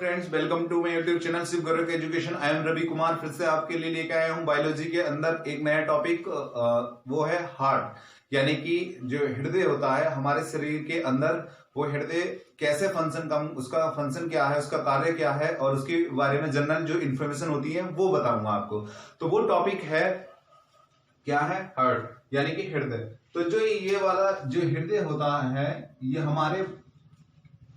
Friends, welcome to my YouTube channel Shiv Gorakh education. I am Ravi Kumar. फिर से आपके लिए लेकर आया हूं बायोलॉजी के अंदर एक नया टॉपिक। वो है हार्ट, यानी कि जो हृदय होता है हमारे शरीर के अंदर, वो हृदय कैसे उसका फंक्शन क्या है, उसका कार्य क्या है, और उसके बारे में जनरल जो इन्फॉर्मेशन होती है वो बताऊंगा आपको। तो वो टॉपिक है, क्या है? हार्ट, यानी कि हृदय। तो जो ये वाला जो हृदय होता है, ये हमारे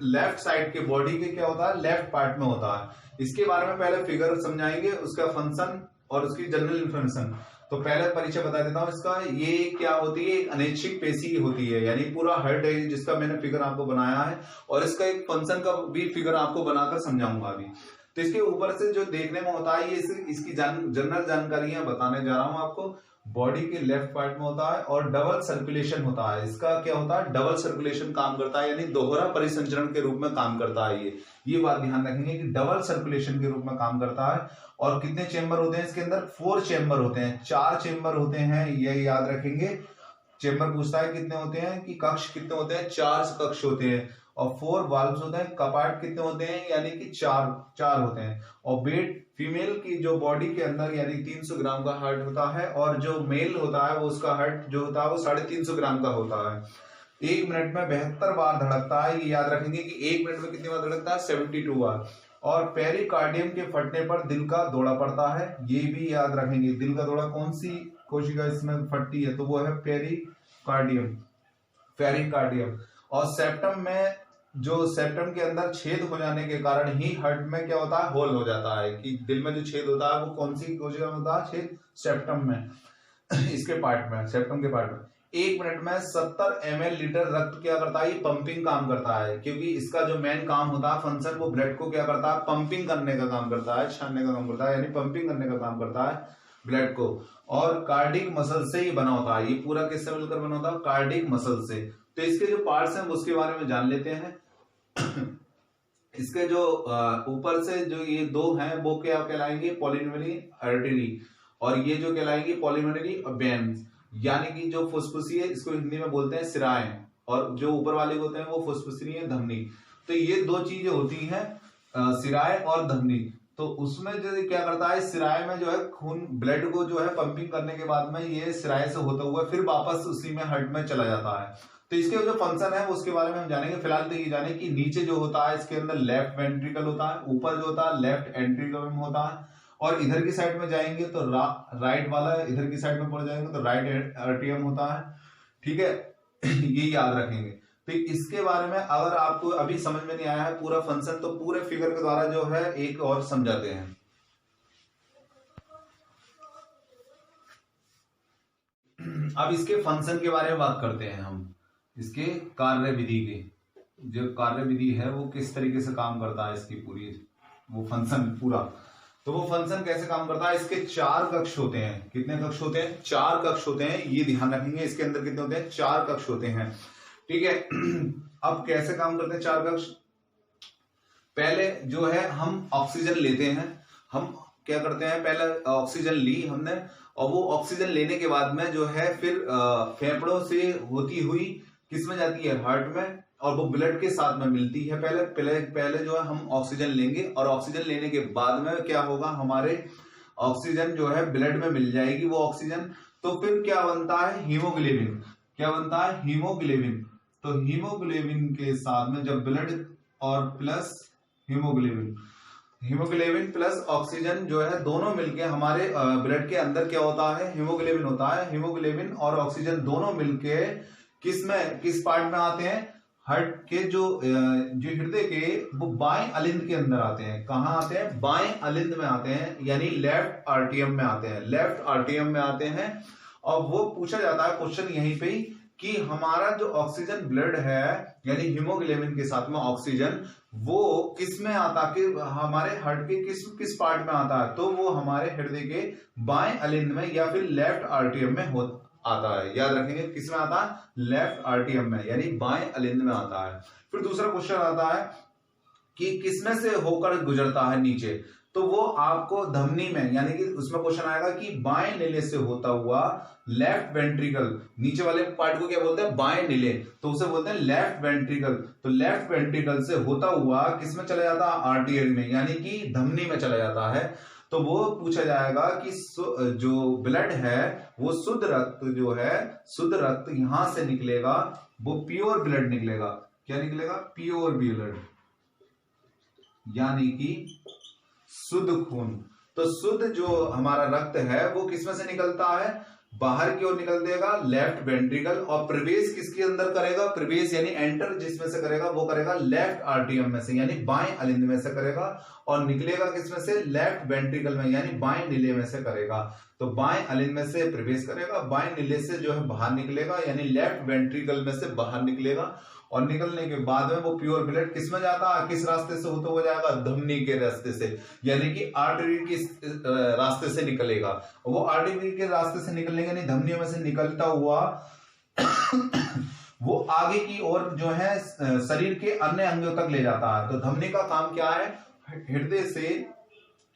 लेफ्ट साइड के बॉडी के क्या होता है, लेफ्ट पार्ट में होता है। इसके बारे में पहले फिगर समझाएंगे, उसका फंक्शन और उसकी जनरल इंफॉर्मेशन। तो पहले परिचय बता देता हूं इसका। ये क्या होती है? एक अनैच्छिक पेशी होती है, यानी पूरा हार्ट है जिसका मैंने फिगर आपको बनाया है, और इसका एक फंक्शन का भी फिगर आपको बनाकर समझाऊंगा अभी। तो इसके ऊपर से जो देखने में होता है, ये इसकी जनरल जानकारियां बताने जा रहा हूं आपको। बॉडी के लेफ्ट पार्ट में होता है और डबल सर्कुलेशन होता है। इसका क्या होता है? डबल सर्कुलेशन काम करता है, यानी दोहरा परिसंचरण के रूप में काम करता है। ये बात ध्यान रखेंगे कि डबल सर्कुलेशन के रूप में काम करता है। और कितने चेंबर होते हैं इसके अंदर? 4 चेंबर होते हैं, 4 चेंबर होते हैं, ये याद रखेंगे। चेंबर पूछता है कितने होते हैं, कि कक्ष कितने होते हैं? 4 कक्ष होते हैं। और 4 वाल्व्स होते हैं। कपाट कितने होते हैं? यानी कि 4 होते हैं। और वेट फीमेल की जो बॉडी के अंदर यानी 300 ग्राम का हार्ट होता है, और जो मेल होता है वो उसका हार्ट जो होता है वो 350 ग्राम का होता है। 1 मिनट में 72 बार धड़कता है। ये याद रखेंगे कि 1 मिनट में कितनी बार धड़कता है? 72 बार। और पेरिकार्डियम के फटने पर दिल का दौड़ा पड़ता है, ये भी याद रखेंगे। दिल का दौड़ा कौन सी कोशिका इसमें फटती है? तो वो है पेरिकार्डियम। और सेप्टम में, जो सेप्टम के अंदर छेद हो जाने के कारण ही हार्ट में क्या होता है? होल हो जाता है। कि दिल में जो छेद होता है वो कौन सी कोशिका में होता है? छेद सेप्टम में, इसके पार्ट में, सेप्टम के पार्ट में। 1 मिनट में 70 ml लीटर रक्त क्या करता है? ये पंपिंग काम करता है, क्योंकि इसका जो मेन काम होता है, फंक्शन, वो ब्लड को क्या करता है? पंपिंग करने का काम करता है, छानने का काम करता है, यानी पंपिंग करने का काम करता है ब्लड को। और कार्डिक मसल से ही बना होता है। ये पूरा किससे मिलकर बना होता है? कार्डिक मसल से। तो इसके जो पार्ट्स हैं उसके बारे में जान लेते हैं। इसके जो ऊपर से जो ये 2 हैं वो क्या कहलाएंगे? पॉलिमरी आर्टरी। और ये जो कहलाएंगे पॉलिमरी वेन्स, यानी कि जो फुसफुसी है, इसको हिंदी में बोलते हैं सिराएं, और जो ऊपर वाले होते हैं वो फुसफुसी धमनी। तो ये 2 चीजें होती हैं, सिराएं और धमनी। तो उसमें जो क्या करता है, सिराए में जो है खून, ब्लड को जो है पंपिंग करने के बाद में ये सिराए से होता हुआ फिर वापस उसी में हार्ट में चला जाता है। तो इसके जो फंक्शन है उसके बारे में हम जानेंगे। फिलहाल तो ये जाने कि नीचे जो होता है इसके अंदर लेफ्ट वेंट्रिकल होता है, ऊपर जो होता है लेफ्ट एंट्रिकल होता है, और इधर की साइड में जाएंगे तो राइट वाला, इधर की साइड में पड़ जाएंगे तो राइट आर्टियम होता है। ठीक है, ये याद रखेंगे। तो इसके बारे में अगर आपको अभी समझ में नहीं आया है पूरा फंक्शन, तो पूरे फिगर के द्वारा जो है एक और समझाते हैं। अब इसके फंक्शन के बारे में बात करते हैं हम। इसके कार्य विधि के, जो कार्य विधि है वो किस तरीके से काम करता है, इसकी पूरी वो फंक्शन पूरा। तो वो फंक्शन कैसे काम करता है? इसके 4 कक्ष होते हैं। कितने कक्ष होते हैं? 4 कक्ष होते हैं, ये ध्यान रखेंगे। इसके अंदर कितने होते हैं? 4 कक्ष होते हैं। ठीक है, अब कैसे काम करते हैं 4 कक्ष? पहले जो है हम ऑक्सीजन लेते हैं। हम क्या करते हैं, पहले ऑक्सीजन ली हमने, और वो ऑक्सीजन लेने के बाद में जो है फिर फेफड़ों से होती हुई किस में जाती है? हार्ट में, और वो ब्लड के साथ में मिलती है। पहले जो है हम ऑक्सीजन लेंगे, और ऑक्सीजन लेने के बाद में क्या होगा, हमारे ऑक्सीजन जो है ब्लड में मिल जाएगी वो ऑक्सीजन। तो फिर क्या बनता है? हीमोग्लोबिन। क्या बनता है? हीमोग्लोबिन। तो हीमोग्लोबिन के साथ में जब ब्लड और प्लस हीमोग्लोबिन प्लस ऑक्सीजन जो है दोनों मिलके हमारे ब्लड के अंदर क्या होता है? हीमोग्लोबिन होता है। हीमोग्लोबिन और ऑक्सीजन दोनों मिलके किस पार्ट में आते हैं? हार्ट के जो हृदय के, वो बाएं अलिंद के अंदर आते हैं। कहां आते हैं? बाएं अलिंद में आते हैं, यानी लेफ्ट आर्टियम में आते हैं। लेफ्ट आर्टियम में आते हैं। और वो पूछा जाता है क्वेश्चन यहीं पे ही, कि हमारा जो ऑक्सीजन ब्लड है, यानी हीमोग्लोबिन के साथ में ऑक्सीजन, वो किस में आता, कि हमारे हार्ट के किस पार्ट में आता है? तो वो हमारे हृदय के बाएं अलिंद में या फिर लेफ्ट आर्टियम में आता है। याद रखेंगे, किस में आता है? लेफ्ट आर्टियम में, यानी बाएं अलिंद में आता है। फिर दूसरा क्वेश्चन आता है कि किसमें से होकर गुजरता है नीचे? तो वो आपको धमनी में, यानी कि उसमें क्वेश्चन आएगा कि बाएं नीले से होता हुआ लेफ्ट वेंट्रिकल, नीचे वाले पार्ट को क्या बोलते हैं, बाएं नीले, तो उसे बोलते हैं लेफ्ट वेंट्रिकल। तो लेफ्ट वेंट्रिकल से होता हुआ किसमें चला जाता है, आर्टरी में, यानी कि धमनी में चला जाता है। तो वो पूछा जाएगा कि जो ब्लड है वो शुद्ध रक्त जो है, शुद्ध रक्त यहां से निकलेगा, वो प्योर ब्लड निकलेगा। क्या निकलेगा, प्योर ब्लड, यानी कि शुद्ध खून। तो शुद्ध जो हमारा रक्त है वो किसमें से निकलता है, बाहर की ओर निकल देगा लेफ्ट वेंट्रिकल, और प्रवेश किसके अंदर करेगा, प्रवेश यानी एंटर जिसमें से करेगा वो करेगा लेफ्ट आर्टियम में से, यानी बाएं अलिंद में से करेगा, और निकलेगा किसमें से, लेफ्ट वेंट्रिकल में, यानी बाएं नीले में से करेगा। तो बाएं अलिंद में से प्रवेश करेगा, बाएं नीले से जो है बाहर निकलेगा, यानी लेफ्ट वेंट्रिकल में से बाहर निकलेगा, और निकलने के बाद में वो प्योर ब्लड किस में जाता है, किस रास्ते से होता हुआ जाएगा, धमनी के रास्ते से, यानी कि आर्टरी के रास्ते से निकलेगा। वो आर्टरी के रास्ते से निकलने के नहीं, धमनियों में से निकलता हुआ वो आगे की ओर जो है शरीर के अन्य अंगों तक ले जाता है। तो धमनी का काम क्या है, हृदय से,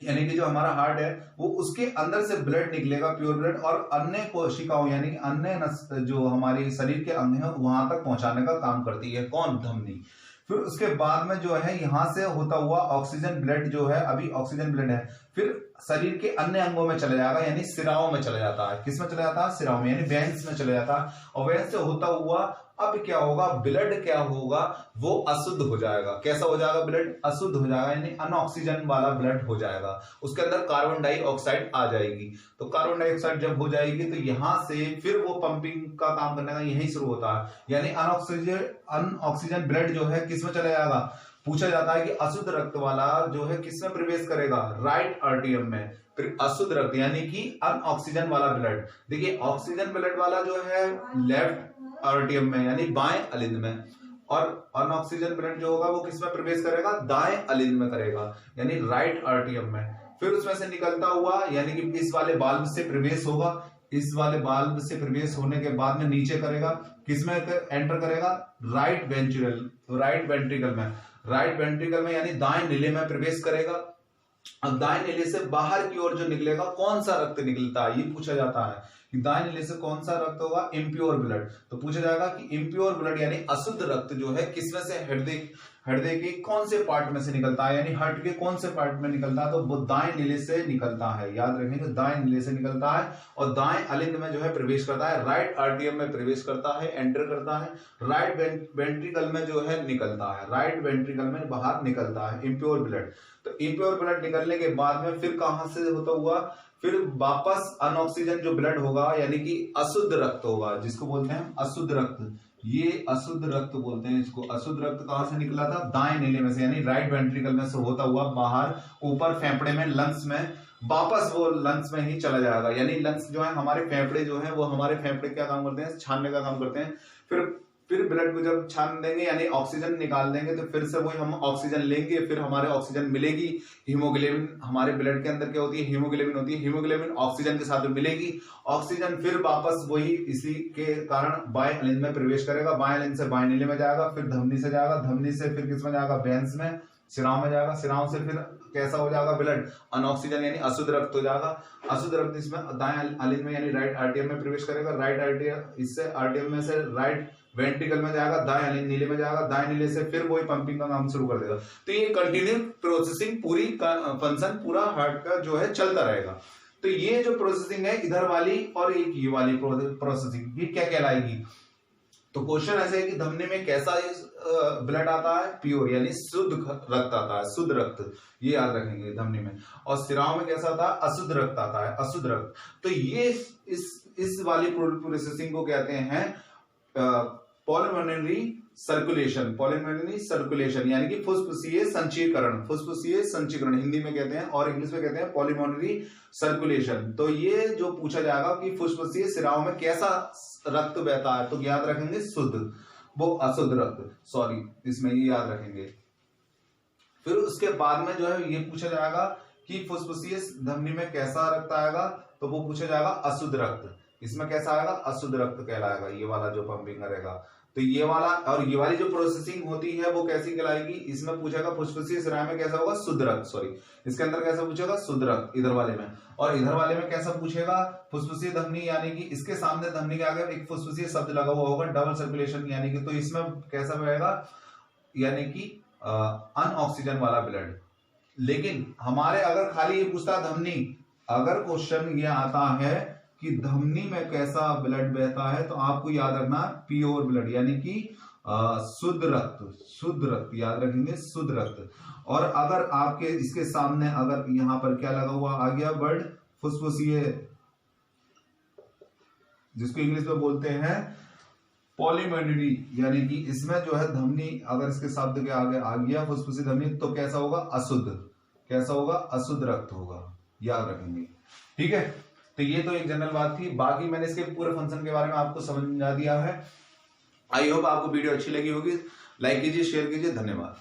यानी कि जो हमारा हार्ट है वो उसके अंदर से ब्लड निकलेगा, प्योर ब्लड, और अन्य कोशिकाओं यानी अन्य जो हमारे शरीर के अंग हैं वहां तक पहुंचाने का काम करती है, कौन, धमनी। फिर उसके बाद में जो है यहां से होता हुआ ऑक्सीजन ब्लड जो है, अभी ऑक्सीजन ब्लड है, फिर शरीर के अन्य अंगों में चला जाएगा, यानी सिराओं में चला जाता है। किस में चला जाता है, सिराओं में, यानी वेन्स में चला जाता है। और वेन्स से होता हुआ अब क्या होगा, ब्लड क्या होगा, वो अशुद्ध हो जाएगा। कैसा हो जाएगा, ब्लड अशुद्ध हो जाएगा, यानी अनऑक्सीजन वाला ब्लड हो जाएगा। उसके अंदर कार्बन डाइऑक्साइड आ जाएगी। तो कार्बन डाइऑक्साइड जब हो जाएगी तो यहां से फिर वो पंपिंग का काम करने का यही शुरू होता है, यानी अनऑक्सीजन ब्लड जो है किस में चला जाएगा, पूछा जाता है कि अशुद्ध रक्त वाला जो है किसमें प्रवेश करेगा, राइट आर्टियम में। फिर अशुद्ध रक्त यानी कि अनऑक्सीजन वाला ब्लड, देखिए ऑक्सीजन ब्लड वाला जो है लेफ्ट आर्टियम में, यानी बाएं अलिंद में, और अनऑक्सीजन ब्लड जो होगा वो किसमें प्रवेश करेगा, दाएं अलिंद में करेगा, यानी राइट आर्टियम में। फिर उसमें से निकलता हुआ यानी कि इस वाले बाल्ब से प्रवेश होगा, इस वाले बाल्ब से प्रवेश होने के बाद में नीचे करेगा, किसमें एंटर करेगा, राइट वेंट्रिकल में, राइट वेंट्रिकल में, यानी दाएं नीले में प्रवेश करेगा। अब दाएं नीले से बाहर की ओर जो निकलेगा, कौन सा रक्त निकलता है, ये पूछा जाता है कि दाएं नीले से कौन सा रक्त होगा, इम्प्योर ब्लड। तो पूछा जाएगा कि इम्प्योर ब्लड यानी अशुद्ध रक्त जो है किसमें से, हृदय के कौन से पार्ट में से निकलता है, यानी हार्ट के कौन से पार्ट में निकलता है, तो वो दाएं नीले से निकलता है। याद रखेंगे, दाएं नीले से निकलता है और दाएं अलिंद में जो है प्रवेश करता है, राइट आर्टियम में प्रवेश करता है, एंटर करता है, राइट वेंट्रिकल में जो है निकलता है, राइट वेंट्रिकल में बाहर निकलता है इम्प्योर ब्लड। तो इम्प्योर ब्लड निकलने के बाद में फिर कहां से होता हुआ, फिर वापस अनऑक्सीजन जो ब्लड होगा, यानी कि अशुद्ध रक्त होगा, जिसको बोलते हैं अशुद्ध रक्त, ये अशुद्ध रक्त बोलते हैं इसको। अशुद्ध रक्त कहां से निकला था, दाएं नीले में से, यानी राइट वेंट्रिकल में से होता हुआ बाहर ऊपर फेफड़े में, लंग्स में, वापस वो लंग्स में ही चला जाएगा। यानी लंग्स जो है हमारे फेफड़े जो है वो हमारे फेफड़े क्या काम करते हैं, छानने का काम करते हैं। फिर ब्लड को जब छान देंगे यानी ऑक्सीजन निकाल देंगे, तो फिर से वही हम ऑक्सीजन लेंगे, फिर हमारे ऑक्सीजन मिलेगी। हीमोग्लोबिन, हमारे ब्लड के अंदर क्या होती है, हीमोग्लोबिन होती है, हीमोग्लोबिन ऑक्सीजन के साथ मिलेगी, ऑक्सीजन फिर वापस वही इसी के कारण बाएं अलिंद में प्रवेश करेगा, बाएं अलिंद से बाएं नीले में जाएगा, फिर धमनी से जाएगा, धमनी से फिर किस में जाएगा, वेन्स में, सिराओं में जाएगा, सिराओं से फिर कैसा हो जाएगा ब्लड, अनऑक्सीजन यानी अशुद्ध रक्त हो जाएगा। अशुद्ध रक्त इसमें दाएं अलिंद में यानी राइट आर्टियम में प्रवेश करेगा, राइट आर्टियम, इससे आर्टियम में से राइट वेंट्रिकल में जाएगा, दाएं अलिंद नीले में जाएगा, दाएं नीले से फिर वही पंपिंग का काम शुरू कर देगा। तो ये कंटिन्यू प्रोसेसिंग, पूरी फंक्शन पूरा हार्ट का जो है चलता रहेगा। तो ये जो प्रोसेसिंग है इधर वाली और एक ये वाली प्रोसेसिंग, ये क्या कहलाएगी। तो क्वेश्चन ऐसे है कि धमनी में कैसा ब्लड आता है, प्योर यानी शुद्ध रक्त आता है, शुद्ध रक्त, ये याद रखेंगे धमनी में। और सिराओं में कैसा आता है, अशुद्ध रक्त आता है, अशुद्ध रक्त। तो ये इस वाली प्रोसेसिंग को कहते हैं पल्मोनरी सर्कुलेशन, यानी कि फुस्फुसीय संचीकरण हिंदी में कहते हैं, और इंग्लिश में कहते हैं पल्मोनरी सर्कुलेशन। तो ये जो पूछा जाएगा कि फुस्फुसीय सिराओं में कैसा रक्त बहता है, तो याद रखेंगे शुद्ध, वो अशुद्ध रक्त, सॉरी इसमें ये याद रखेंगे। फिर उसके बाद में जो है ये पूछा जाएगा कि फुस्फुसीय धमनी में कैसा रक्त आएगा, तो वो पूछा जाएगा अशुद्ध रक्त। इसमें कैसा आएगा, अशुद्ध रक्त कहलाएगा, ये वाला जो पंपिंग करेगा। तो ये वाला और ये वाली जो प्रोसेसिंग होती है वो कैसी कहलाएगी, इसमें पूछेगा फुसफुसी सिराय में कैसा होगा, शुद्ध रक्त, सॉरी इसके अंदर कैसा पूछेगा, शुद्ध रक्त इधर वाले में, और इधर वाले में कैसा पूछेगा, फुसफुसी धमनी, यानी कि इसके सामने धमनी के आगे एक फुसफुसी शब्द लगा हुआ होगा, डबल सर्कुलेशन, यानी कि तो इसमें कैसा रहेगा, यानी कि अनऑक्सीजन वाला ब्लड। लेकिन हमारे अगर खाली ये पूछता धमनी, अगर क्वेश्चन ये आता है कि धमनी में कैसा ब्लड बहता है, तो आपको याद रखना प्योर ब्लड, यानी कि शुद्ध रक्त याद रखेंगे, शुद्ध रक्त। और अगर आपके इसके सामने अगर यहां पर क्या लगा हुआ आ गया वर्ड फुसफुसीय, जिसको इंग्लिश में बोलते हैं पॉलीमेंडरी, यानी कि इसमें जो है धमनी अगर इसके शब्द के आगे आ गया फुसफुसी धमनी, तो कैसा होगा, अशुद्ध, कैसा होगा, अशुद्ध रक्त होगा, याद रखेंगे। ठीक है, तो ये तो एक जनरल बात थी, बाकी मैंने इसके पूरे फंक्शन के बारे में आपको समझा दिया है। आई होप आपको वीडियो अच्छी लगी होगी, लाइक कीजिए, शेयर कीजिए, धन्यवाद।